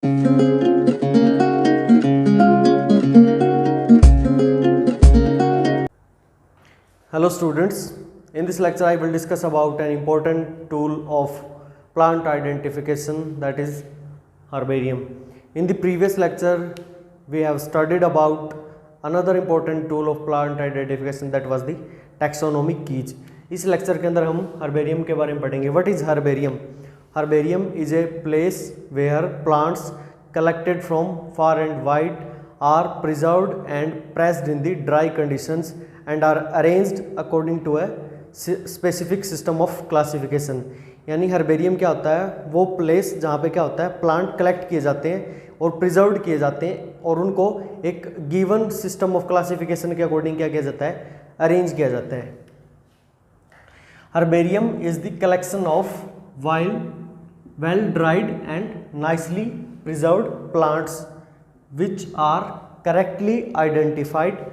Hello students, in this lecture I will discuss about an important tool of plant identification, that is herbarium. In the previous lecture we have studied about another important tool of plant identification, that was the taxonomic keys. इस lecture के अंदर हम herbarium के बारे में पढ़ेंगे. What is herbarium? Herbarium is a place where plants collected from far and wide are preserved and pressed in the dry conditions and are arranged according to a specific system of classification. यानी herbarium क्या होता है? वो place जहाँ पे क्या होता है, प्लांट कलेक्ट किए जाते हैं और प्रिजर्व्ड किए जाते हैं और उनको एक गिवन सिस्टम ऑफ क्लासिफिकेशन के अकॉर्डिंग क्या किया जाता है, अरेंज किया जाता है. Herbarium is the collection of well dried and nicely preserved plants which are correctly identified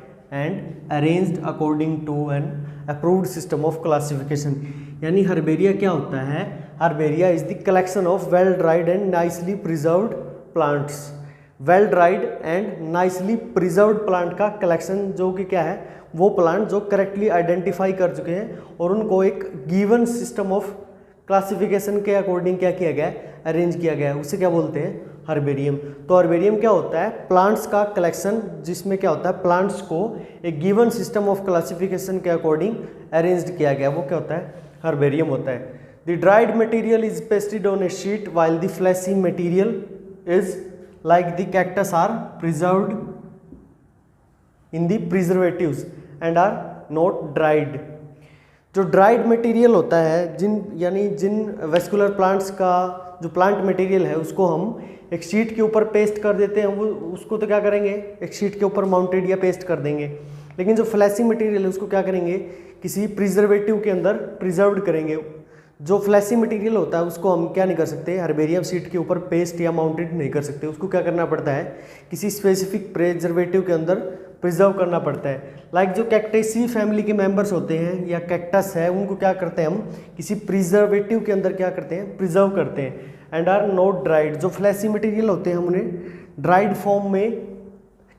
and arranged according to an approved system of classification. यानी हर्बेरिया क्या होता है? Herbaria is the collection of well dried and nicely preserved plants. Well dried and nicely preserved plant का collection, जो कि क्या है, वो प्लांट जो करेक्टली आइडेंटिफाई कर चुके हैं और उनको एक गिवन सिस्टम ऑफ क्लासिफिकेशन के अकॉर्डिंग क्या किया गया है, अरेंज किया गया है, उसे क्या बोलते हैं, हर्बेरियम. तो हर्बेरियम क्या होता है? प्लांट्स का कलेक्शन जिसमें क्या होता है, प्लांट्स को एक गिवन सिस्टम ऑफ क्लासिफिकेशन के अकॉर्डिंग अरेंज्ड किया गया, वो क्या होता है, हर्बेरियम होता है. The dried material is pasted on a sheet while the fleshy material is like the cactus are preserved in the preservatives and are not dried. जो ड्राइड मटेरियल होता है, जिन वेस्कुलर प्लांट्स का जो प्लांट मटेरियल है उसको हम एक sheet के ऊपर पेस्ट कर देते हैं, वो उसको तो क्या करेंगे, एक शीट के ऊपर माउंटेड या पेस्ट कर देंगे. लेकिन जो फ्लैशी मटेरियल है उसको क्या करेंगे, किसी प्रिजर्वेटिव के अंदर प्रिजर्व्ड करेंगे. जो फ्लैशी मटेरियल होता है उसको हम क्या नहीं कर सकते, हर्बेरियम शीट के ऊपर पेस्ट या माउंटेड नहीं कर सकते, उसको क्या करना पड़ता है, किसी स्पेसिफिक प्रिजर्वेटिव के अंदर प्रिजर्व करना पड़ता है. लाइक जो कैक्टेसी फैमिली के मेंबर्स होते हैं या कैक्टस है, उनको क्या करते हैं हम, किसी प्रिजर्वेटिव के अंदर क्या करते हैं, प्रिजर्व करते हैं. And are not dried. जो फ्लैशी मटेरियल होते हैं हम उन्हें ड्राइड फॉर्म में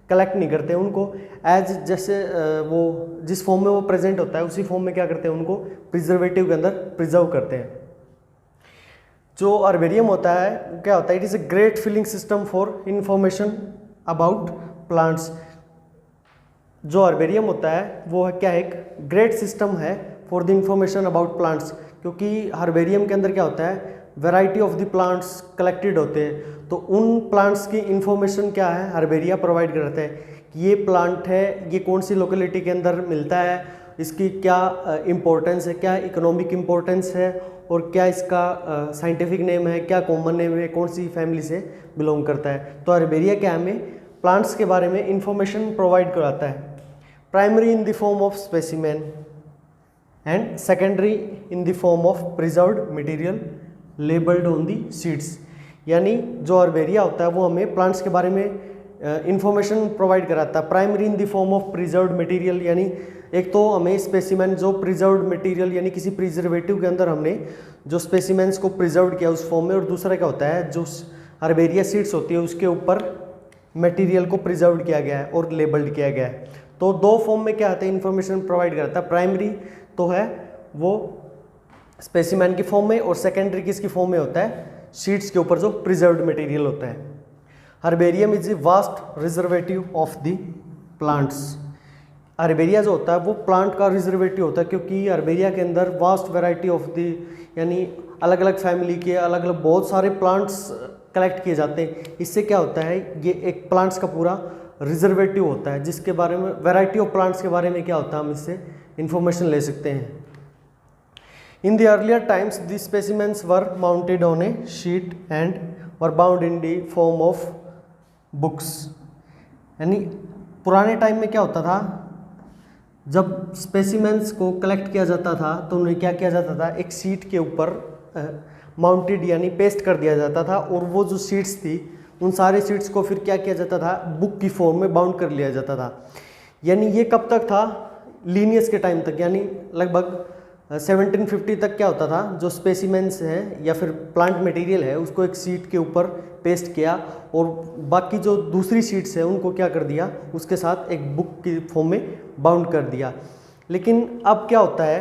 कलेक्ट नहीं करते हैं, उनको एज जैसे वो जिस फॉर्म में वो प्रेजेंट होता है उसी फॉर्म में क्या करते हैं, उनको प्रिजर्वेटिव के अंदर प्रिजर्व करते हैं. जो हर्बेरियम होता है क्या होता है, it is a great filing system for information about plants. जो हर्बेरियम होता है वो क्या है, एक ग्रेट सिस्टम है for the information about plants, क्योंकि हर्बेरियम के अंदर क्या होता है, variety of the plants collected होते हैं. तो उन प्लांट्स की इंफॉर्मेशन क्या है, हर्बेरिया प्रोवाइड करता है कि ये प्लांट है, ये कौन सी लोकेलिटी के अंदर मिलता है, इसकी क्या इम्पोर्टेंस है, क्या इकोनॉमिक इम्पोर्टेंस है और क्या इसका साइंटिफिक नेम है, क्या कॉमन नेम है, कौन सी फैमिली से बिलोंग करता है. तो हर्बेरिया क्या हमें प्लांट्स के बारे में इंफॉर्मेशन प्रोवाइड कराता है. Primary in the form of specimen and secondary in the form of preserved material labelled on the seeds. यानी जो हर्बेरिया होता है वो हमें प्लांट्स के बारे में इंफॉर्मेशन प्रोवाइड कराता है. Primary in the form of preserved material, यानी एक तो हमें स्पेसिमेन जो प्रिजर्व्ड मटेरियल यानी किसी प्रिजर्वेटिव के अंदर हमने जो स्पेसिमेंस को प्रिजर्व किया उस फॉर्म में, और दूसरा क्या होता है, जो हर्बेरिया सीड्स होती है उसके ऊपर मटेरियल को प्रिजर्व किया गया है और लेबल्ड किया गया है. तो दो फॉर्म में क्या आता है, इन्फॉर्मेशन प्रोवाइड कराता है. प्राइमरी तो है वो स्पेसिमेन की फॉर्म में और सेकेंडरी किसकी फॉर्म में होता है, शीट्स के ऊपर जो प्रिजर्व्ड मटेरियल होता है. Herbarium is a vast reservative of the plants. Herbaria जो होता है वो प्लांट का रिजर्वेटिव होता है, क्योंकि हर्बेरिया के अंदर वास्ट वैरायटी ऑफ द यानी अलग अलग फैमिली के अलग अलग बहुत सारे प्लांट्स कलेक्ट किए जाते हैं. इससे क्या होता है, ये एक प्लांट्स का पूरा रिजर्वेटिव होता है जिसके बारे में वैरायटी ऑफ प्लांट्स के बारे में क्या होता है, हम इससे इंफॉर्मेशन ले सकते हैं. In the earlier times, these specimens were mounted on a sheet and were bound in the form of books. यानी पुराने टाइम में क्या होता था, जब स्पेसिमेंस को कलेक्ट किया जाता था तो उन्हें क्या किया जाता था, एक शीट के ऊपर माउंटेड यानी पेस्ट कर दिया जाता था, और वो जो शीट्स थी उन सारे शीट्स को फिर क्या किया जाता था, बुक की फॉर्म में बाउंड कर लिया जाता था. यानी ये कब तक था, लीनियस के टाइम तक, यानी लगभग 1750 तक क्या होता था, जो स्पेसिमेंस हैं या फिर प्लांट मटेरियल है उसको एक शीट के ऊपर पेस्ट किया और बाकी जो दूसरी शीट्स है उनको क्या कर दिया, उसके साथ एक बुक की फॉर्म में बाउंड कर दिया। लेकिन अब क्या होता है,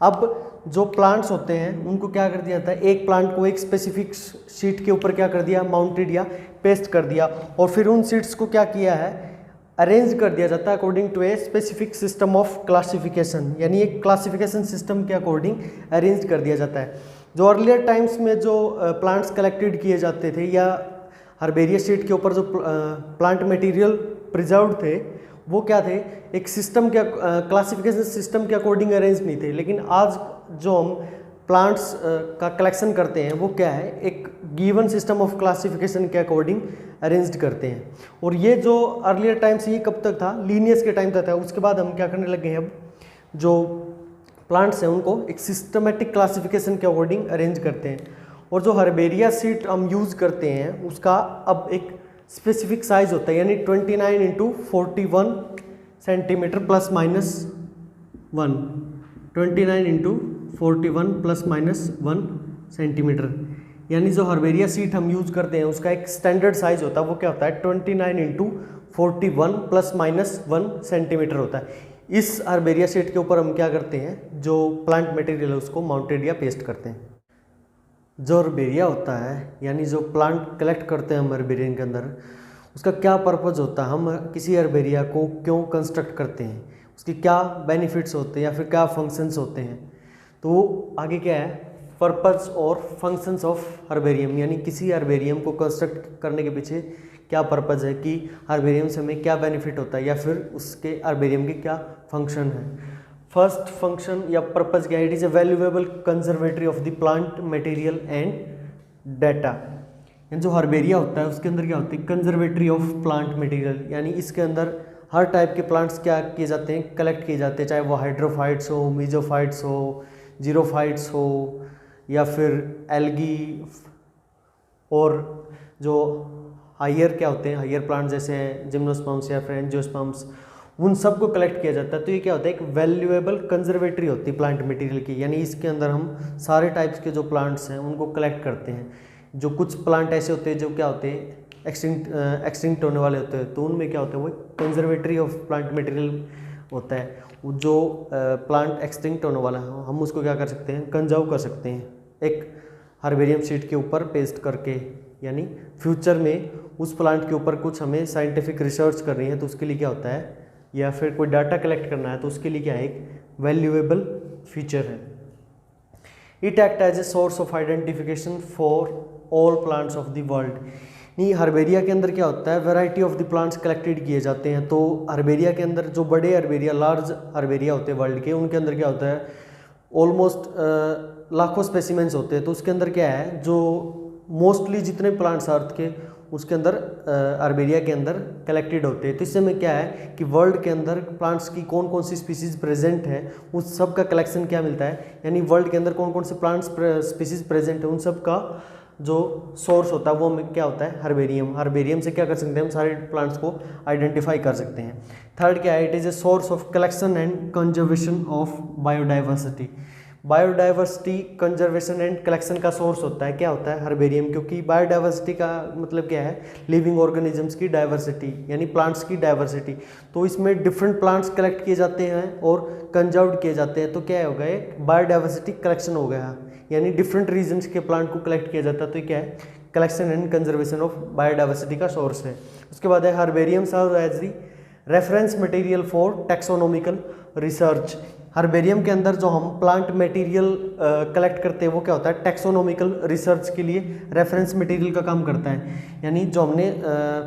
अब जो प्लांट्स होते हैं उनको क्या कर दिया जाता है, एक प्लांट को एक स्पेसिफिक शीट के ऊपर क्या कर दिया, माउंटेड या पेस्ट कर दिया, और फिर उन शीट्स को क्या किया है, अरेंज कर दिया जाता है according to a specific system of classification, यानी एक क्लासिफिकेशन सिस्टम के अकॉर्डिंग अरेंज कर दिया जाता है। जो अर्लियर टाइम्स में जो प्लांट्स कलेक्टेड किए जाते थे या हर्बेरिया शीट के ऊपर जो प्लांट मटेरियल प्रिजर्व थे वो क्या थे, एक सिस्टम के क्लासिफिकेशन सिस्टम के अकॉर्डिंग अरेंज नहीं थे। लेकिन आज जो हम प्लांट्स का कलेक्शन करते हैं वो क्या है, एक गिवन सिस्टम ऑफ क्लासिफिकेशन के अकॉर्डिंग अरेंज्ड करते हैं। और ये जो अर्लियर टाइम से ये कब तक था, लीनियस के टाइम तक था। उसके बाद हम क्या करने लगे हैं, अब जो प्लांट्स हैं उनको एक सिस्टमेटिक क्लासिफिकेशन के अकॉर्डिंग अरेंज करते हैं। और जो हर्बेरिया शीट हम यूज़ करते हैं उसका अब एक स्पेसिफिक साइज होता है, यानी 29x41 centimetre plus minus 1, 29x41 plus minus 1 centimetre, यानी जो हर्बेरिया शीट हम यूज़ करते हैं उसका एक स्टैंडर्ड साइज होता है, वो क्या होता है 29x41 प्लस माइनस 1 सेंटीमीटर होता है। इस हर्बेरिया शीट के ऊपर हम क्या करते हैं, जो प्लांट मटेरियल है उसको माउंटेड या पेस्ट करते हैं। जो हर्बेरिया होता है, यानी जो प्लांट कलेक्ट करते हैं हम हर्बेरियन के अंदर, उसका क्या पर्पज़ होता है, हम किसी हर्बेरिया को क्यों कंस्ट्रक्ट करते हैं, उसके क्या बेनिफिट्स होते हैं या फिर क्या फंक्शंस होते हैं। तो आगे क्या है, पर्पज़ और फंक्शंस ऑफ हर्बेरियम, यानी किसी हर्बेरियम को कंस्ट्रक्ट करने के पीछे क्या पर्पज़ है, कि हर्बेरियम से हमें क्या बेनिफिट होता है या फिर उसके हर्बेरियम के क्या फंक्शन है। फर्स्ट फंक्शन या पर्पज़ क्या है, it is a valuable conservatory of the plant material and data. जो हर्बेरिया होता है उसके अंदर क्या होता है, कंजर्वेटरी ऑफ प्लांट मटेरियल, यानी इसके अंदर हर टाइप के प्लांट्स क्या किए जाते हैं, कलेक्ट किए जाते हैं, चाहे वो हाइड्रोफाइट्स हो, मीजोफाइट्स हो, जीरोफाइट्स हो या फिर एल्गी, और जो हायर क्या होते हैं, हायर प्लांट जैसे जिम्नोस्पर्म्स या फिर एंजियोस्पर्म्स, उन सब को कलेक्ट किया जाता है। तो ये क्या होता है, एक वैल्यूएबल कंजर्वेटरी होती है प्लांट मटेरियल की, यानी इसके अंदर हम सारे टाइप्स के जो प्लांट्स हैं उनको कलेक्ट करते हैं। जो कुछ प्लांट ऐसे होते हैं जो क्या होते हैं, एक्सटिंक्ट होने वाले होते हैं, तो उनमें क्या होता है, वो कंजर्वेटरी ऑफ प्लांट मटेरियल होता है। जो प्लांट एक्सटिंक्ट होने वाला है हम उसको क्या कर सकते हैं, कंजर्व कर सकते हैं एक हर्बेरियम शीट के ऊपर पेस्ट करके। यानी फ्यूचर में उस प्लांट के ऊपर कुछ हमें साइंटिफिक रिसर्च करनी है तो उसके लिए क्या होता है, या फिर कोई डाटा कलेक्ट करना है तो उसके लिए क्या है, एक वैल्यूएबल फीचर है। It act as a source of identification for all plants of the world. नहीं, हर्बेरिया के अंदर क्या होता है, variety of the plants collected किए जाते हैं। तो हर्बेरिया के अंदर जो बड़े हर्बेरिया, लार्ज हर्बेरिया होते हैं वर्ल्ड के, उनके अंदर क्या होता है, ऑलमोस्ट लाखों स्पेसिमेंट्स होते हैं। तो उसके अंदर क्या है, जो मोस्टली जितने प्लांट्स अर्थ के उसके अंदर हर्बेरिया के अंदर कलेक्टेड होते हैं। तो इससे में क्या है कि वर्ल्ड के अंदर प्लांट्स की कौन कौन सी स्पीसीज प्रेजेंट है उस सब का कलेक्शन क्या मिलता है, यानी वर्ल्ड के अंदर कौन कौन से प्लांट्स स्पीसीज प्रेजेंट है उन सब का जो सोर्स होता है वो हमें क्या होता है, हर्बेरियम। हर्बेरियम से क्या कर सकते हैं, हम सारे प्लांट्स को आइडेंटिफाई कर सकते हैं। थर्ड क्या है, it is a source of collection and conservation of biodiversity. Biodiversity conservation and collection का सोर्स होता है, क्या होता है, हर्बेरियम। क्योंकि बायोडाइवर्सिटी का मतलब क्या है, लिविंग ऑर्गेनिजम्स की डाइवर्सिटी, यानी प्लांट्स की डाइवर्सिटी। तो इसमें डिफरेंट प्लांट्स कलेक्ट किए जाते हैं और कंजर्व किए जाते हैं, तो क्या हो गया, बायोडाइवर्सिटी कलेक्शन हो गया, यानी डिफरेंट रीजन्स के प्लांट को कलेक्ट किया जाता है। तो क्या है, collection and conservation of biodiversity का सोर्स है। उसके बाद है herbarium serve as the reference material for taxonomical research. Herbarium के अंदर जो हम प्लांट मटेरियल कलेक्ट करते हैं वो क्या होता है, टैक्सोनॉमिकल रिसर्च के लिए रेफरेंस मटेरियल का काम करता है। यानी जो हमने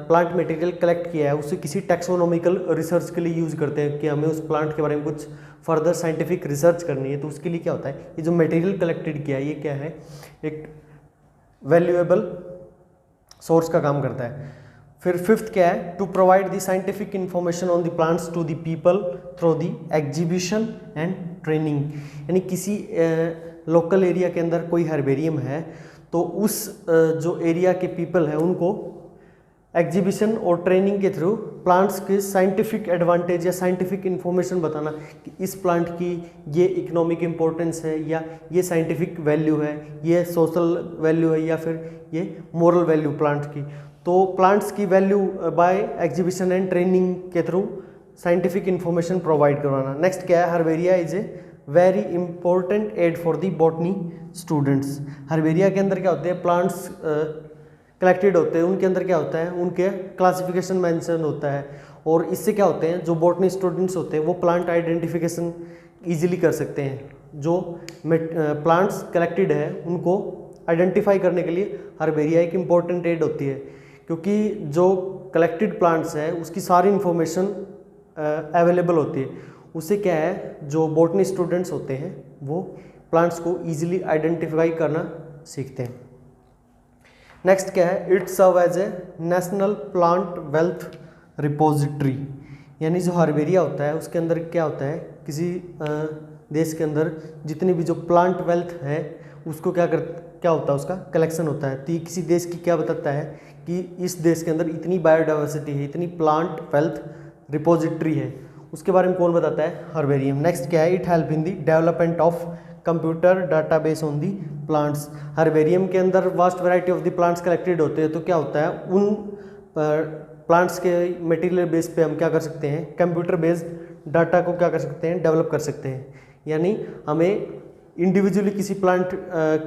प्लांट मटेरियल कलेक्ट किया है उसे किसी टैक्सोनॉमिकल रिसर्च के लिए यूज़ करते हैं कि हमें उस प्लांट के बारे में कुछ फर्दर साइंटिफिक रिसर्च करनी है। तो उसके लिए क्या होता है, ये जो मटेरियल कलेक्टेड किया है ये क्या है, एक वैल्यूएबल सोर्स का काम करता है। फिर फिफ्थ क्या है, to provide the scientific information on the plants to the people through the exhibition and training. यानी किसी लोकल एरिया के अंदर कोई हर्बेरियम है तो उस जो एरिया के पीपल हैं उनको एग्जीबिशन और ट्रेनिंग के थ्रू प्लांट्स के साइंटिफिक एडवांटेज या साइंटिफिक इन्फॉर्मेशन बताना कि इस प्लांट की ये इकोनॉमिक इम्पोर्टेंस है, या ये साइंटिफिक वैल्यू है, ये सोशल वैल्यू है, या फिर ये मोरल वैल्यू प्लांट की। तो प्लांट्स की value by exhibition and training के थ्रू साइंटिफिक इन्फॉर्मेशन प्रोवाइड करवाना। नेक्स्ट क्या है, herbaria is a very important aid for the botany students. Herbaria के अंदर क्या होते हैं, प्लांट्स कलेक्टेड होते हैं, उनके अंदर क्या होता है, उनके क्लासिफिकेशन मेंशन होता है, और इससे क्या होते हैं, जो बॉटनी स्टूडेंट्स होते हैं वो प्लांट आइडेंटिफिकेशन ईजिली कर सकते हैं। जो प्लांट्स कलेक्टेड है उनको आइडेंटिफाई करने के लिए हर्बेरिया एक इम्पॉर्टेंट एड होती है, क्योंकि जो कलेक्टेड प्लांट्स है उसकी सारी इंफॉर्मेशन अवेलेबल होती है। उससे क्या है, जो बॉटनी स्टूडेंट्स होते हैं वो प्लांट्स को ईजिली आइडेंटिफाई करना सीखते हैं। नेक्स्ट क्या है, it serve as a national plant wealth repository. यानी जो हर्बेरिया होता है उसके अंदर क्या होता है, किसी देश के अंदर जितनी भी जो प्लांट वेल्थ है उसको क्या होता है, उसका कलेक्शन होता है। तो ये किसी देश की क्या बताता है कि इस देश के अंदर इतनी बायोडाइवर्सिटी है, इतनी प्लांट वेल्थ रिपोजिटरी है, उसके बारे में कौन बताता है, हर्बेरियम। नेक्स्ट क्या है, it help in the development of computer database on the plants. Herbarium के अंदर vast variety of the plants collected होते हैं, तो क्या होता है, उन प्लांट्स के मटेरियल बेस पे हम क्या कर सकते हैं, कंप्यूटर बेस्ड डाटा को क्या कर सकते हैं, डेवलप कर सकते हैं। यानी हमें इंडिविजुअली किसी प्लांट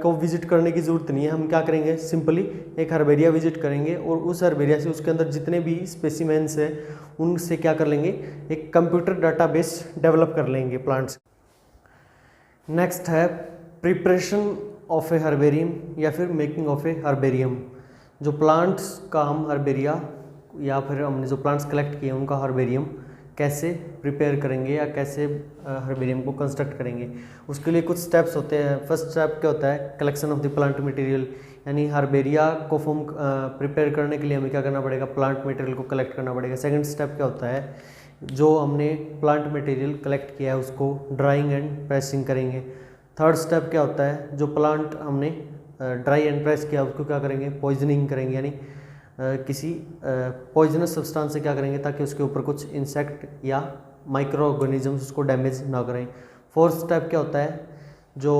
को विजिट करने की ज़रूरत नहीं है, हम क्या करेंगे, सिंपली एक हर्बेरिया विजिट करेंगे और उस हर्बेरिया से उसके अंदर जितने भी स्पेसिमेंस है उनसे क्या कर लेंगे, एक कंप्यूटर डाटाबेस डेवलप कर लेंगे प्लांट्स। नेक्स्ट है प्रिपरेशन ऑफ ए हर्बेरियम या फिर मेकिंग ऑफ ए हर्बेरियम। जो प्लांट्स का हम हर्बेरिया या फिर हमने जो प्लांट्स कलेक्ट किए उनका हर्बेरियम कैसे प्रिपेयर करेंगे या कैसे हर्बेरियम को कंस्ट्रक्ट करेंगे, उसके लिए कुछ स्टेप्स होते हैं। फर्स्ट स्टेप क्या होता है, collection of the plant material. यानी हर्बेरिया को फॉर्म प्रिपेयर करने के लिए हमें क्या करना पड़ेगा, प्लांट मटेरियल को कलेक्ट करना पड़ेगा। सेकंड स्टेप क्या होता है, जो हमने प्लांट मटेरियल कलेक्ट किया है उसको ड्राइंग एंड प्रेसिंग करेंगे। थर्ड स्टेप क्या होता है, जो प्लांट हमने ड्राई एंड प्रेस किया उसको क्या करेंगे, पॉइजनिंग करेंगे, यानी किसी पॉइजनस सब्सटेंस से क्या करेंगे ताकि उसके ऊपर कुछ इंसेक्ट या माइक्रो ऑर्गेनिजम्स उसको डैमेज ना करें। फोर्थ स्टेप क्या होता है, जो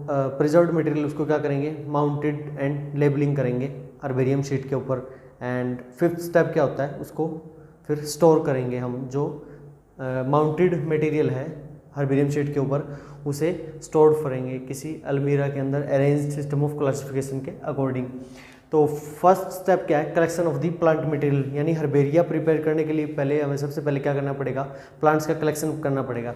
प्रिजर्व्ड मटेरियल उसको क्या करेंगे, माउंटेड एंड लेबलिंग करेंगे हर्बेरियम शीट के ऊपर। एंड फिफ्थ स्टेप क्या होता है, उसको फिर स्टोर करेंगे हम, जो माउंटेड मटेरियल है हर्बेरियम शीट के ऊपर उसे स्टोर करेंगे किसी अलमीरा के अंदर अरेंज सिस्टम ऑफ क्लासिफिकेशन के अकॉर्डिंग। तो फर्स्ट स्टेप क्या है, collection of the plant material. यानी हर्बेरिया प्रिपेयर करने के लिए पहले हमें सबसे पहले क्या करना पड़ेगा, प्लांट्स का कलेक्शन करना पड़ेगा।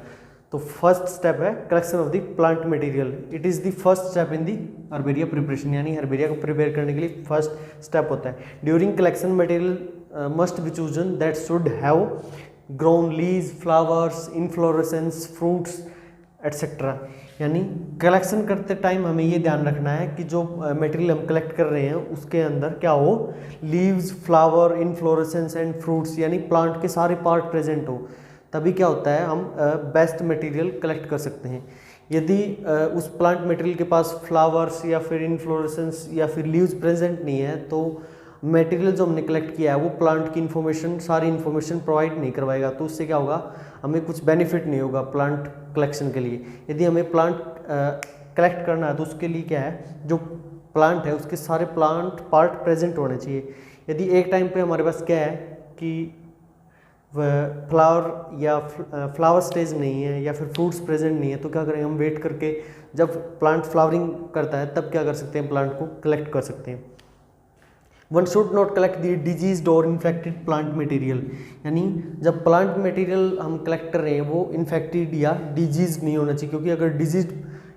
तो फर्स्ट स्टेप है collection of the plant material. It is the first step in the herbaria preparation. यानी हर्बेरिया को प्रिपेयर करने के लिए फर्स्ट स्टेप होता है। During collection material must be chosen that should have grown leaves, flowers, inflorescence, fruits etcetera. यानी collection करते time हमें ये ध्यान रखना है कि जो मटेरियल हम कलेक्ट कर रहे हैं उसके अंदर क्या हो, leaves, flower, inflorescence and fruits, यानी प्लांट के सारे पार्ट प्रेजेंट हो, तभी क्या होता है हम बेस्ट मटेरियल कलेक्ट कर सकते हैं। यदि उस प्लांट मटेरियल के पास फ्लावर्स या फिर इनफ्लोरेसेंस या फिर लीव्स प्रेजेंट नहीं है तो मटेरियल जो हमने कलेक्ट किया है वो प्लांट की इन्फॉर्मेशन, सारी इन्फॉर्मेशन प्रोवाइड नहीं करवाएगा। तो उससे क्या होगा, हमें कुछ बेनिफिट नहीं होगा प्लांट कलेक्शन के लिए। यदि हमें प्लांट कलेक्ट करना है तो उसके लिए क्या है, जो प्लांट है उसके सारे प्लांट पार्ट प्रेजेंट होने चाहिए। यदि एक टाइम पे हमारे पास क्या है कि फ्लावर या फ्लावर स्टेज नहीं है या फिर फ्रूट्स प्रेजेंट नहीं है, तो क्या करेंगे, हम वेट करके जब प्लांट फ्लावरिंग करता है तब क्या कर सकते हैं, प्लांट को कलेक्ट कर सकते हैं। One should not collect the diseased और इन्फेक्टेड प्लांट मटेरियल। यानी जब प्लांट मटेरियल हम कलेक्ट कर रहे हैं वो इन्फेक्टेड या डिजीज नहीं होना चाहिए, क्योंकि अगर डिजीज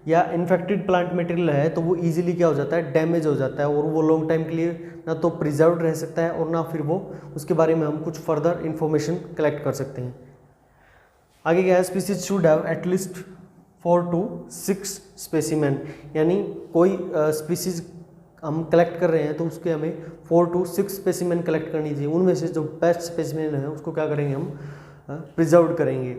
या इन्फेक्टेड प्लांट मटेरियल है तो वो इजीली क्या हो जाता है, डैमेज हो जाता है, और वो लॉन्ग टाइम के लिए ना तो प्रिजर्व्ड रह सकता है और ना फिर वो उसके बारे में हम कुछ फर्दर इंफॉर्मेशन कलेक्ट कर सकते हैं। आगे क्या है, species should have at least 4 to 6 specimen. यानी कोई स्पीसीज हम कलेक्ट कर रहे हैं तो उसके हमें 4 to 6 स्पेसिमेन कलेक्ट करनी चाहिए। उनमें से जो बेस्ट स्पेसिमेन है उसको क्या करेंगे, हम प्रिजर्व करेंगे।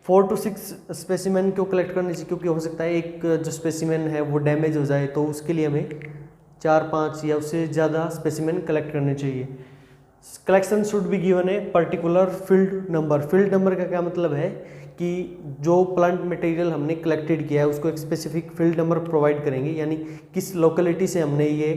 4 to 6 स्पेसिमेन क्यों कलेक्ट करनी चाहिए, क्योंकि हो सकता है एक जो स्पेसिमेन है वो डैमेज हो जाए, तो उसके लिए हमें 4-5 या उससे ज़्यादा स्पेसिमेन कलेक्ट करने चाहिए। Collection should be given a particular field number. Field number का क्या मतलब है कि जो प्लांट मटेरियल हमने कलेक्टेड किया है उसको एक स्पेसिफिक फील्ड नंबर प्रोवाइड करेंगे, यानी किस लोकेलिटी से हमने ये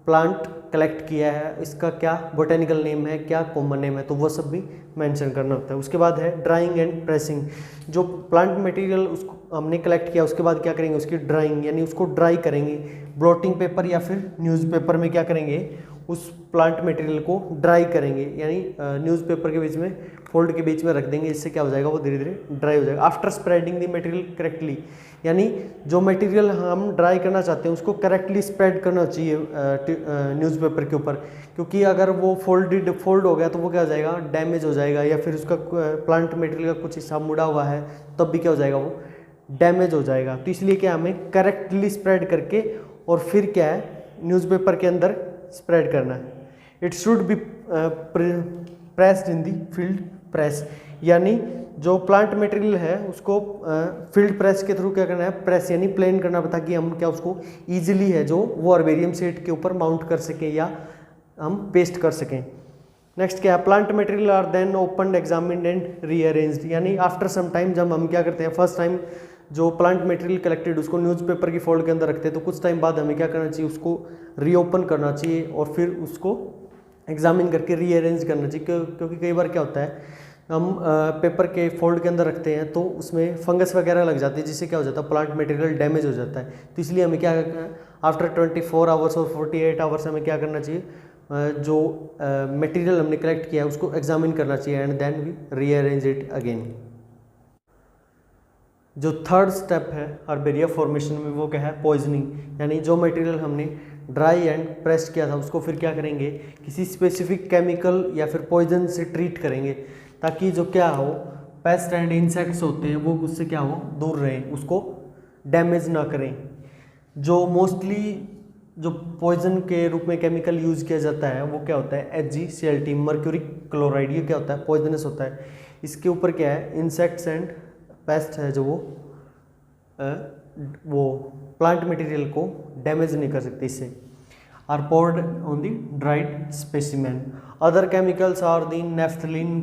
प्लांट कलेक्ट किया है, इसका क्या बोटेनिकल नेम है, क्या कॉमन नेम है, तो वो सब भी मेंशन करना होता है। उसके बाद है ड्राइंग एंड प्रेसिंग। जो प्लांट मटेरियल उसको हमने कलेक्ट किया उसके बाद क्या करेंगे, उसकी ड्राइंग यानी उसको ड्राई करेंगे। ब्लोटिंग पेपर या फिर न्यूज़पेपर में क्या करेंगे, उस प्लांट मटेरियल को ड्राई करेंगे, यानी न्यूज़पेपर के बीच में फोल्ड के बीच में रख देंगे। इससे क्या हो जाएगा, वो धीरे धीरे ड्राई हो जाएगा। After spreading the material correctly, यानी जो मटेरियल हम ड्राई करना चाहते हैं उसको करेक्टली स्प्रेड करना चाहिए न्यूज़पेपर के ऊपर, क्योंकि अगर वो फोल्ड हो गया तो वो क्या हो जाएगा, डैमेज हो जाएगा, या फिर उसका प्लांट मटेरियल का कुछ हिस्सा मुड़ा हुआ है तब भी क्या हो जाएगा, वो डैमेज हो जाएगा। तो इसलिए क्या हमें करेक्टली स्प्रेड करके और फिर क्या है न्यूज़पेपर के अंदर स्प्रेड करना है। It should be pressed in the field press, यानी जो प्लांट मटेरियल है उसको फील्ड प्रेस के थ्रू क्या करना है, प्रेस यानी प्लेन करना, ताकि हम क्या उसको इजीली है जो वो अर्बेरियम शीट के ऊपर माउंट कर सकें या हम पेस्ट कर सकें। नेक्स्ट क्या है, plant material are then opened examined and rearranged, यानी आफ्टर सम टाइम जब हम क्या करते हैं, फर्स्ट टाइम जो प्लांट मटेरियल कलेक्टेड उसको न्यूज़पेपर की फोल्ड के अंदर रखते हैं, तो कुछ टाइम बाद हमें क्या करना चाहिए, उसको रीओपन करना चाहिए और फिर उसको एग्जामिन करके रीअरेंज करना चाहिए। क्योंकि कई बार क्या होता है, हम पेपर के फोल्ड के अंदर रखते हैं तो उसमें फंगस वगैरह लग जाती है, जिससे क्या हो जाता है, प्लांट मटेरियल डैमेज हो जाता है। तो इसलिए हमें क्या आफ्टर 24 आवर्स और 48 आवर्स हमें क्या करना चाहिए, जो मटेरियल हमने कलेक्ट किया है उसको एग्जामिन करना चाहिए and then we rearrange it again. जो थर्ड स्टेप है हर्बेरिया फॉर्मेशन में वो क्या है, पॉइजनिंग, यानी जो मटेरियल हमने ड्राई एंड प्रेस किया था उसको फिर क्या करेंगे, किसी स्पेसिफिक केमिकल या फिर पॉइजन से ट्रीट करेंगे, ताकि जो क्या हो पेस्ट एंड इंसेक्ट्स होते हैं वो उससे क्या हो दूर रहें, उसको डैमेज ना करें। जो मोस्टली जो पॉइजन के रूप में केमिकल यूज़ किया जाता है वो क्या होता है, HgCl, मर्क्यूरिक क्लोराइड। ये क्या होता है, पॉइजनस होता है। इसके ऊपर क्या है, इंसेक्ट्स एंड पेस्ट है जो वो प्लांट मटेरियल को डैमेज नहीं कर सकते इससे। Are poured on the dried specimen. Other chemicals are the naphthalene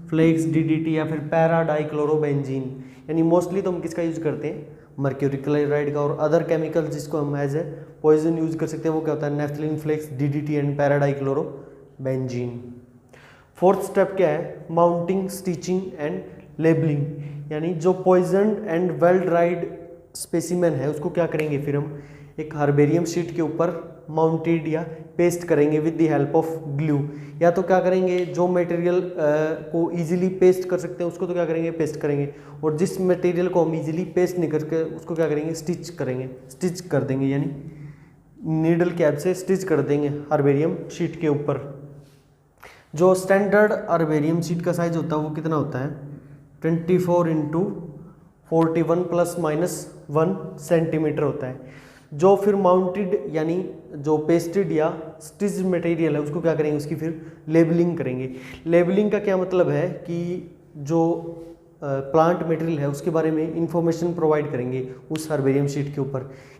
flakes, DDT या फिर पैराडाइक्लोरोबेंजीन, यानी मोस्टली तो हम किसका यूज़ करते हैं, मर्क्यूरिक क्लोराइड का। और अदर केमिकल्स जिसको हम एज ए पॉइजन यूज़ कर सकते हैं वो क्या होता है, naphthalene flakes, DDT and paradichlorobenzene. Fourth step क्या है, माउंटिंग, स्टिचिंग एंड लेबलिंग, यानी जो poison and well dried specimen है उसको क्या करेंगे, फिर हम एक हर्बेरियम शीट के ऊपर माउंटेड या पेस्ट करेंगे with the help of glue. या तो क्या करेंगे, जो मटेरियल को इजीली पेस्ट कर सकते हैं उसको तो क्या करेंगे, पेस्ट करेंगे, और जिस मटेरियल को हम इजीली पेस्ट नहीं करके उसको क्या करेंगे, स्टिच करेंगे, स्टिच कर देंगे, यानी नीडल कैप से स्टिच कर देंगे हर्बेरियम शीट के ऊपर। जो स्टैंडर्ड हर्बेरियम शीट का साइज होता है वो कितना होता है, 24 × 41 ± 1 सेंटीमीटर होता है। जो फिर माउंटेड यानी जो पेस्टेड या स्टिच मटेरियल है उसको क्या करेंगे, उसकी फिर लेबलिंग करेंगे। लेबलिंग का क्या मतलब है कि जो प्लांट मटेरियल है उसके बारे में इंफॉर्मेशन प्रोवाइड करेंगे उस हर्बेरियम शीट के ऊपर,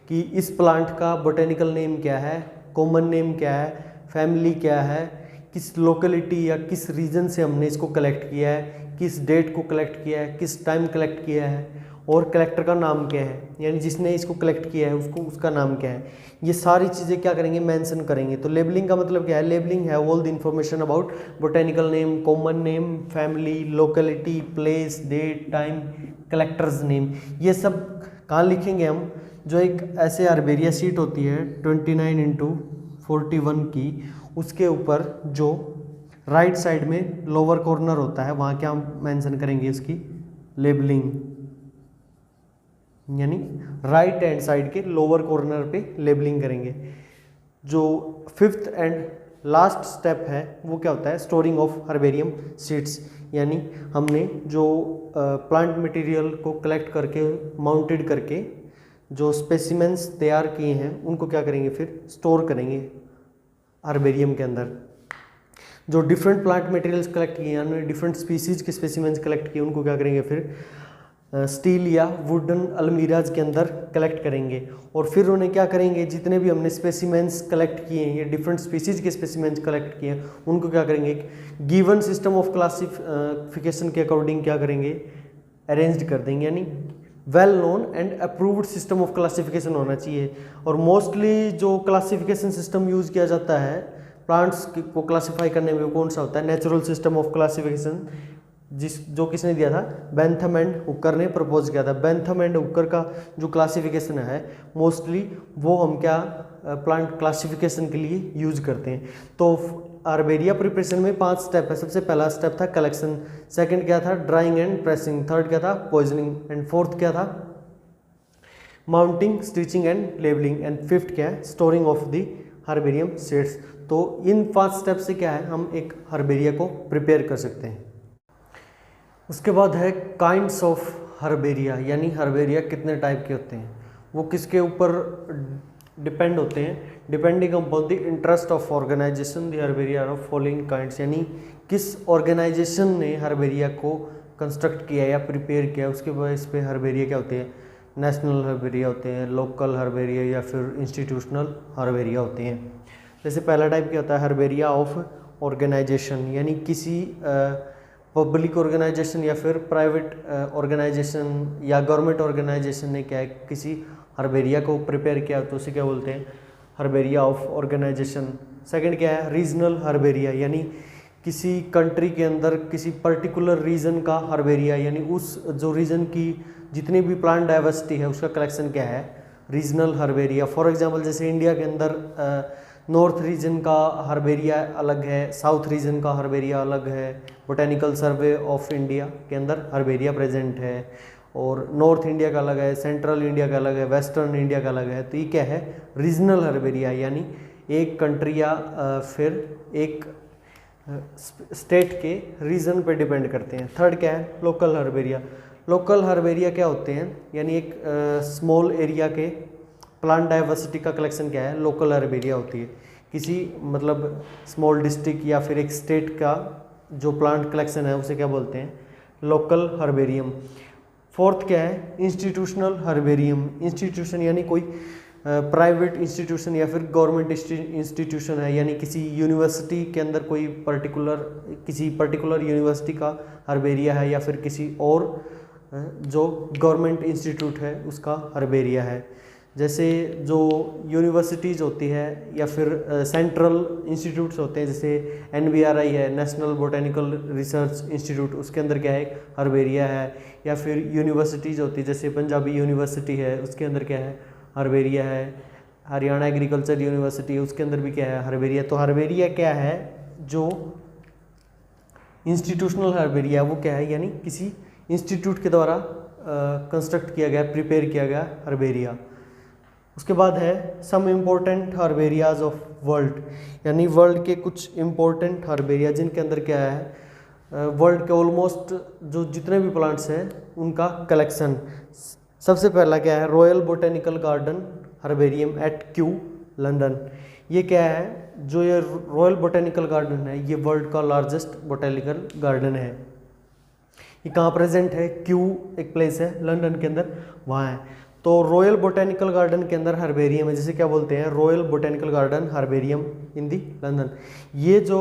कि इस प्लांट का बोटेनिकल नेम क्या है, कॉमन नेम क्या है, फैमिली क्या है, किस लोकेलिटी या किस रीजन से हमने इसको कलेक्ट किया है, किस डेट को कलेक्ट किया है, किस टाइम कलेक्ट किया है, और कलेक्टर का नाम क्या है, यानी जिसने इसको कलेक्ट किया है उसको उसका नाम क्या है। ये सारी चीज़ें क्या करेंगे, मेंशन करेंगे। तो लेबलिंग का मतलब क्या है, लेबलिंग है all the information about botanical name, common name, family, locality, place, date, time, collector's name. ये सब कहाँ लिखेंगे हम, जो एक ऐसे हर्बेरिया शीट होती है 29 × 41 की, उसके ऊपर जो राइट साइड में लोअर कॉर्नर होता है वहाँ क्या हम मेंशन करेंगे, उसकी लेबलिंग, यानी राइट हैंड साइड के लोअर कॉर्नर पे लेबलिंग करेंगे। जो फिफ्थ एंड लास्ट स्टेप है वो क्या होता है, स्टोरिंग ऑफ हर्बेरियम सीड्स, यानी हमने जो प्लांट मटेरियल को कलेक्ट करके माउंटेड करके जो स्पेसिमेंस तैयार किए हैं उनको क्या करेंगे, फिर स्टोर करेंगे हर्बेरियम के अंदर। जो डिफरेंट प्लांट मटेरियल्स कलेक्ट किए हैं, डिफरेंट स्पीसीज के स्पेसिमेंस कलेक्ट किए उनको क्या करेंगे, फिर स्टील या वुडन अलमीराज के अंदर कलेक्ट करेंगे और फिर उन्हें क्या करेंगे, जितने भी हमने स्पेसिमेंस कलेक्ट किए हैं या डिफरेंट स्पीसीज के स्पेसिमेंस कलेक्ट किए हैं उनको क्या करेंगे, गिवन सिस्टम ऑफ क्लासिफिकेशन के अकॉर्डिंग क्या करेंगे, अरेंज्ड कर देंगे। यानी well known and approved system of classification होना चाहिए। और मोस्टली जो क्लासिफिकेशन सिस्टम यूज़ किया जाता है प्लांट्स को क्लासीफाई करने में वो कौन सा होता है, नेचुरल सिस्टम ऑफ क्लासिफिकेशन, जो किसने दिया था, बेंथम एंड हुकर ने प्रपोज किया था। बेंथम एंड हुकर का जो क्लासिफिकेशन है मोस्टली वो हम क्या प्लांट क्लासिफिकेशन के लिए यूज करते हैं। तो अर्बेरिया प्रिपरेशन में 5 स्टेप है। सबसे पहला स्टेप था कलेक्शन, सेकंड क्या था ड्राइंग एंड प्रेसिंग, थर्ड क्या था पॉइजनिंग एंड फोर्थ क्या था mounting, stitching and labelling and fifth क्या है storing of the herbarium seeds. तो इन 5 स्टेप से क्या है हम एक हर्बेरिया को प्रिपेयर कर सकते हैं। उसके बाद है काइंड्स ऑफ हर्बेरिया, यानी हर्बेरिया कितने टाइप के होते हैं, वो किसके ऊपर डिपेंड होते हैं, depending upon the interest of organisation the herbaria of following kinds, यानी किस ऑर्गेनाइजेशन ने हर्बेरिया को कंस्ट्रक्ट किया या प्रिपेयर किया उसके बेस पे हर्बेरिया क्या होते हैं, नेशनल हर्बेरिया होते हैं, लोकल हर्बेरिया या फिर इंस्टीट्यूशनल हर्बेरिया होते हैं। जैसे पहला टाइप क्या होता है हर्बेरिया ऑफ ऑर्गेनाइजेशन, यानी किसी पब्लिक ऑर्गेनाइजेशन या फिर प्राइवेट ऑर्गेनाइजेशन या गवर्नमेंट ऑर्गेनाइजेशन ने क्या है किसी हर्बेरिया को प्रिपेयर किया तो उसे क्या बोलते हैं हर्बेरिया ऑफ ऑर्गेनाइजेशन। सेकंड क्या है रीजनल हर्बेरिया, यानी किसी कंट्री के अंदर किसी पर्टिकुलर रीजन का हर्बेरिया, यानी उस जो रीजन की जितनी भी प्लांट डाइवर्सिटी है उसका कलेक्शन क्या है रीजनल हर्बेरिया। फॉर एग्जांपल जैसे इंडिया के अंदर नॉर्थ रीजन का हर्बेरिया अलग है, साउथ रीजन का हर्बेरिया अलग है, बोटेनिकल सर्वे ऑफ इंडिया के अंदर हर्बेरिया प्रेजेंट है, और नॉर्थ इंडिया का अलग है, सेंट्रल इंडिया का अलग है, वेस्टर्न इंडिया का अलग है। तो ये क्या है रीजनल हर्बेरिया, यानी एक कंट्री या फिर एक स्टेट के रीजन पे डिपेंड करते हैं। थर्ड क्या है लोकल हर्बेरिया। लोकल हर्बेरिया क्या होते हैं, यानी एक स्मॉल एरिया के प्लांट डाइवर्सिटी का कलेक्शन क्या है लोकल हर्बेरिया होती है। किसी मतलब स्मॉल डिस्ट्रिक्ट या फिर एक स्टेट का जो प्लांट कलेक्शन है उसे क्या बोलते हैं लोकल हर्बेरियम। फोर्थ क्या है इंस्टीट्यूशनल हर्बेरियम। इंस्टीट्यूशन यानी कोई प्राइवेट इंस्टीट्यूशन या फिर गवर्नमेंट इंस्टीट्यूशन है, यानी किसी यूनिवर्सिटी के अंदर कोई किसी पर्टिकुलर यूनिवर्सिटी का हर्बेरिया है या फिर किसी और जो गवर्नमेंट इंस्टीट्यूट है उसका हर्बेरिया है। जैसे जो यूनिवर्सिटीज़ होती है या फिर सेंट्रल इंस्टीट्यूट्स होते हैं जैसे NBRI है नेशनल बोटेनिकल रिसर्च इंस्टीट्यूट, उसके अंदर क्या है हर्बेरिया है। या फिर यूनिवर्सिटीज़ होती है जैसे पंजाबी यूनिवर्सिटी है उसके अंदर क्या है हर्बेरिया है। हरियाणा एग्रीकल्चर यूनिवर्सिटी है उसके अंदर भी क्या है हर्बेरिया। तो हर्बेरिया क्या है जो इंस्टीट्यूशनल हर्बेरिया वो क्या है यानी किसी इंस्टीट्यूट के द्वारा कंस्ट्रक्ट किया गया प्रिपेयर किया गया हर्बेरिया। उसके बाद है सम इम्पोर्टेंट हर्बेरियाज ऑफ वर्ल्ड, यानी वर्ल्ड के कुछ इम्पोर्टेंट हर्बेरिया जिनके अंदर क्या है वर्ल्ड के ऑलमोस्ट जो जितने भी प्लांट्स हैं उनका कलेक्शन। सबसे पहला क्या है royal botanical garden herbarium at Kew London. ये क्या है जो ये रॉयल बोटेनिकल गार्डन है ये वर्ल्ड का लार्जेस्ट बोटेनिकल गार्डन है। ये कहाँ प्रेजेंट है क्यू एक प्लेस है लंदन के अंदर वहाँ है। तो रॉयल बोटेनिकल गार्डन के अंदर हर्बेरियम है जिसे क्या बोलते हैं रॉयल बोटेनिकल गार्डन हर्बेरियम इन दी लंदन। ये जो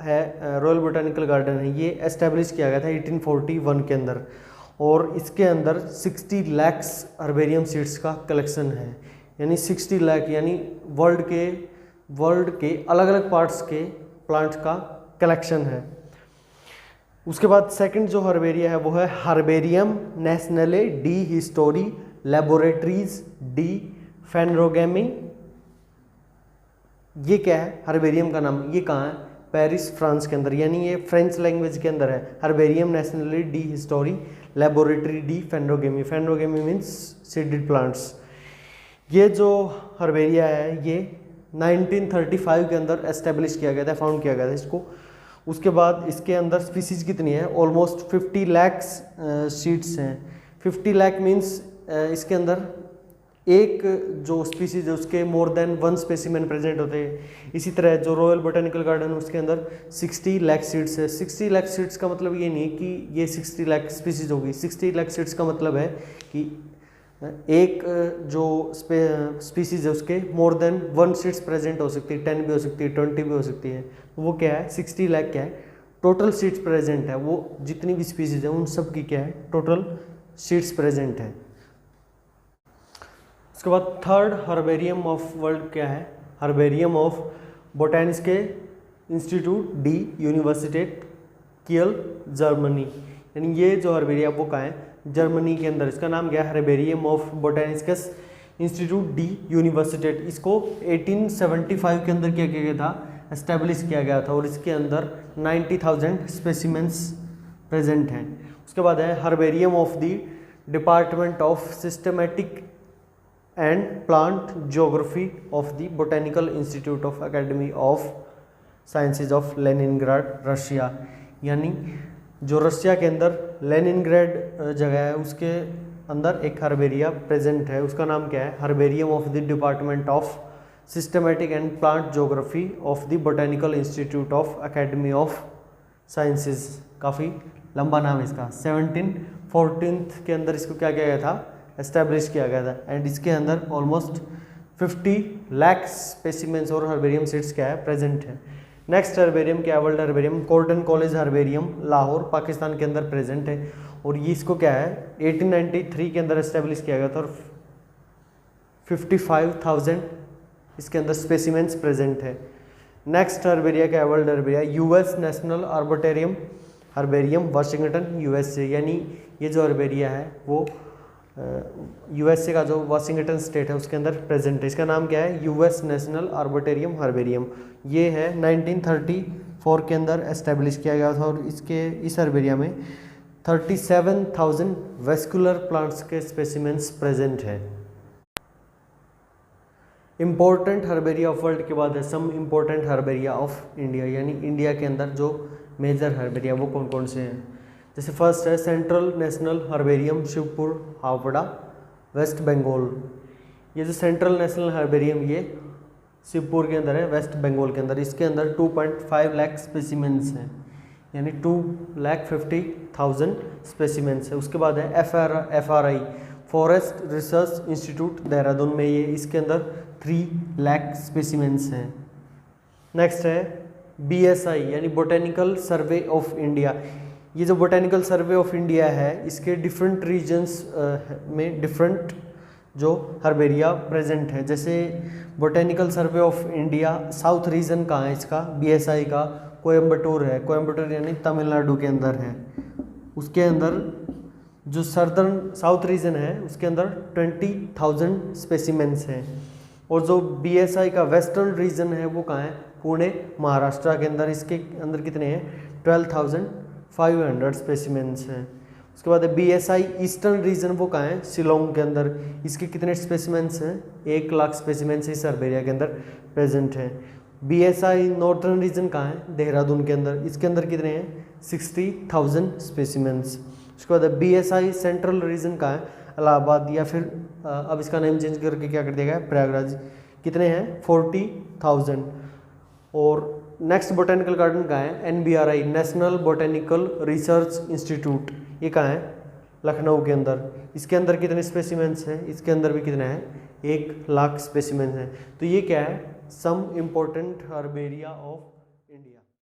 है रॉयल बोटेनिकल गार्डन है ये एस्टेब्लिश किया गया था 1841 के अंदर और इसके अंदर 60 लाख हर्बेरियम सीड्स का कलेक्शन है। यानी 60 लाख यानी वर्ल्ड के अलग अलग पार्ट्स के प्लांट्स का कलेक्शन है। उसके बाद सेकंड जो हर्बेरिया है वो है herbarium nationale de histoire laboratories de phanerogamie. ये क्या है हर्बेरियम का नाम, ये कहाँ है पेरिस फ्रांस के अंदर, यानी ये फ्रेंच लैंग्वेज के अंदर है। Herbarium nationale de histoire laboratory de phanerogamie. Phanerogamie means seeded plants. ये जो हर्बेरिया है ये 1935 के अंदर एस्टेब्लिश किया गया था, फाउंड किया गया था इसको। उसके बाद इसके अंदर स्पीसीज कितनी है ऑलमोस्ट 50 लाख सीड्स हैं। 50 लाख मीन्स इसके अंदर एक जो स्पीसीज है उसके मोर देन 1 स्पेसिमेन प्रेजेंट होते हैं। इसी तरह जो रॉयल बोटेनिकल गार्डन है उसके अंदर 60 लाख सीड्स है। 60 लाख सीड्स का मतलब ये नहीं है कि ये 60 लाख स्पीसीज होगी। 60 लाख सीड्स का मतलब है कि एक जो स्पीसीज है उसके मोर देन 1 सीड्स प्रेजेंट हो सकती है, 10 भी हो सकती है, 20 भी हो सकती है। वो क्या है, 60 लाख क्या है, टोटल सीड्स प्रेजेंट है। वो जितनी भी स्पीसीज है उन सब की क्या है, टोटल सीड्स प्रेजेंट है। उसके बाद थर्ड हर्बेरियम ऑफ वर्ल्ड क्या है, हर्बेरियम ऑफ बोटेनिस्के इंस्टीट्यूट डी यूनिवर्सिटेट कियल जर्मनी। यानी ये जो हर्बेरिया वो कहाँ है, जर्मनी के अंदर। इसका नाम क्या है, हर्बेरियम ऑफ बोटेनिस्कस इंस्टीट्यूट डी यूनिवर्सिटेट। इसको 1875 के अंदर क्या किया गया था, एस्टेब्लिश किया गया था, और इसके अंदर 90,000 स्पेसिमेंट्स प्रेजेंट हैं। उसके बाद है herbarium of the department of systematic and plant geography of the botanical institute of academy of sciences of Leningrad Russia. यानी जो रशिया के अंदर लेनिनग्राड जगह है उसके अंदर एक हर्बेरिया प्रेजेंट है। उसका नाम क्या है, herbarium of the department of systematic and plant geography of the botanical institute of academy of sciences. काफ़ी लंबा नाम है इसका। 1714 के अंदर इसको क्या किया गया था, एस्टेब्लिश किया गया था। एंड इसके अंदर ऑलमोस्ट 50 लाख स्पेसिमेंस और हर्बेरियम सीड्स क्या है, प्रेजेंट है। नेक्स्ट हर्बेरियम क्या है, world herbarium कॉर्डन college herbarium Lahore Pakistan के अंदर प्रेजेंट है। और ये इसको क्या है 1893 के अंदर एस्टेब्लिश किया गया था, और 55,000 इसके अंदर स्पेसिमेंस प्रेजेंट है। नेक्स्ट हर्बेरिया क्या है, world herbaria US national arboretum herbarium Washington USA. यानी ये जो हर्बेरिया है वो यूएसए का जो वाशिंगटन स्टेट है उसके अंदर प्रेजेंट है। इसका नाम क्या है, यूएस नेशनल आर्बिटोरियम हर्बेरियम। ये है 1934 के अंदर एस्टेब्लिश किया गया था, और इस हर्बेरिया में 37,000 वेस्कुलर प्लांट्स के स्पेसिमेंट्स प्रेजेंट है। इम्पोर्टेंट हर्बेरिया ऑफ वर्ल्ड के बाद है some important herbaria of India. यानी इंडिया के अंदर जो मेजर हर्बेरिया वो कौन कौन से हैं। जैसे फर्स्ट है central national herbarium Shibpur Howrah West Bengal. ये जो सेंट्रल नेशनल हर्बेरियम ये शिवपुर के अंदर है, वेस्ट बंगाल के अंदर। इसके अंदर 2.5 लाख स्पेसिमेंट्स हैं, यानी 2,50,000 स्पेसिमेंट्स है। उसके बाद है FRI forest research institute Dehradun में, ये इसके अंदर 3 लाख स्पेसिमेंट्स हैं। नेक्स्ट है BSI यानी बोटेनिकल सर्वे ऑफ इंडिया। ये जो बोटेनिकल सर्वे ऑफ इंडिया है इसके डिफरेंट रीजन्स में डिफरेंट जो हर्बेरिया प्रेजेंट है। जैसे botanical survey of India south region कहाँ है इसका, BSI का कोयम्बटूर है। कोयम्बटूर यानी तमिलनाडु के अंदर है। उसके अंदर जो सदर्न साउथ रीजन है उसके अंदर 20,000 स्पेसिमेंट्स हैं। और जो BSI का वेस्टर्न रीजन है वो कहाँ है, पुणे महाराष्ट्र के अंदर। इसके अंदर कितने हैं, 12,500 स्पेसिमेंट्स हैं। उसके बाद BSI ईस्टर्न रीजन वो कहाँ है, शिलोंग के अंदर। इसके कितने स्पेसिमेंट्स हैं, 1 लाख स्पेसिमेंट्स इस हर्बेरिया के अंदर प्रेजेंट हैं। BSI नॉर्थर्न रीजन कहाँ है, देहरादून के अंदर। इसके अंदर कितने हैं, 60,000 स्पेसिमेंट्स। उसके बाद BSI सेंट्रल रीजन कहाँ है, इलाहाबाद, या फिर अब इसका नेम चेंज करके क्या कर दिया गया है, प्रयागराज। कितने हैं, 40,000। और नेक्स्ट बोटेनिकल गार्डन कहाँ है, NBRI national botanical research institute. ये कहाँ है, लखनऊ के अंदर। इसके अंदर कितने स्पेसिमेंट्स हैं, इसके अंदर भी कितने हैं, 1 लाख स्पेसिमेंट्स हैं। तो ये क्या है, सम इम्पोर्टेंट हर्बेरिया ऑफ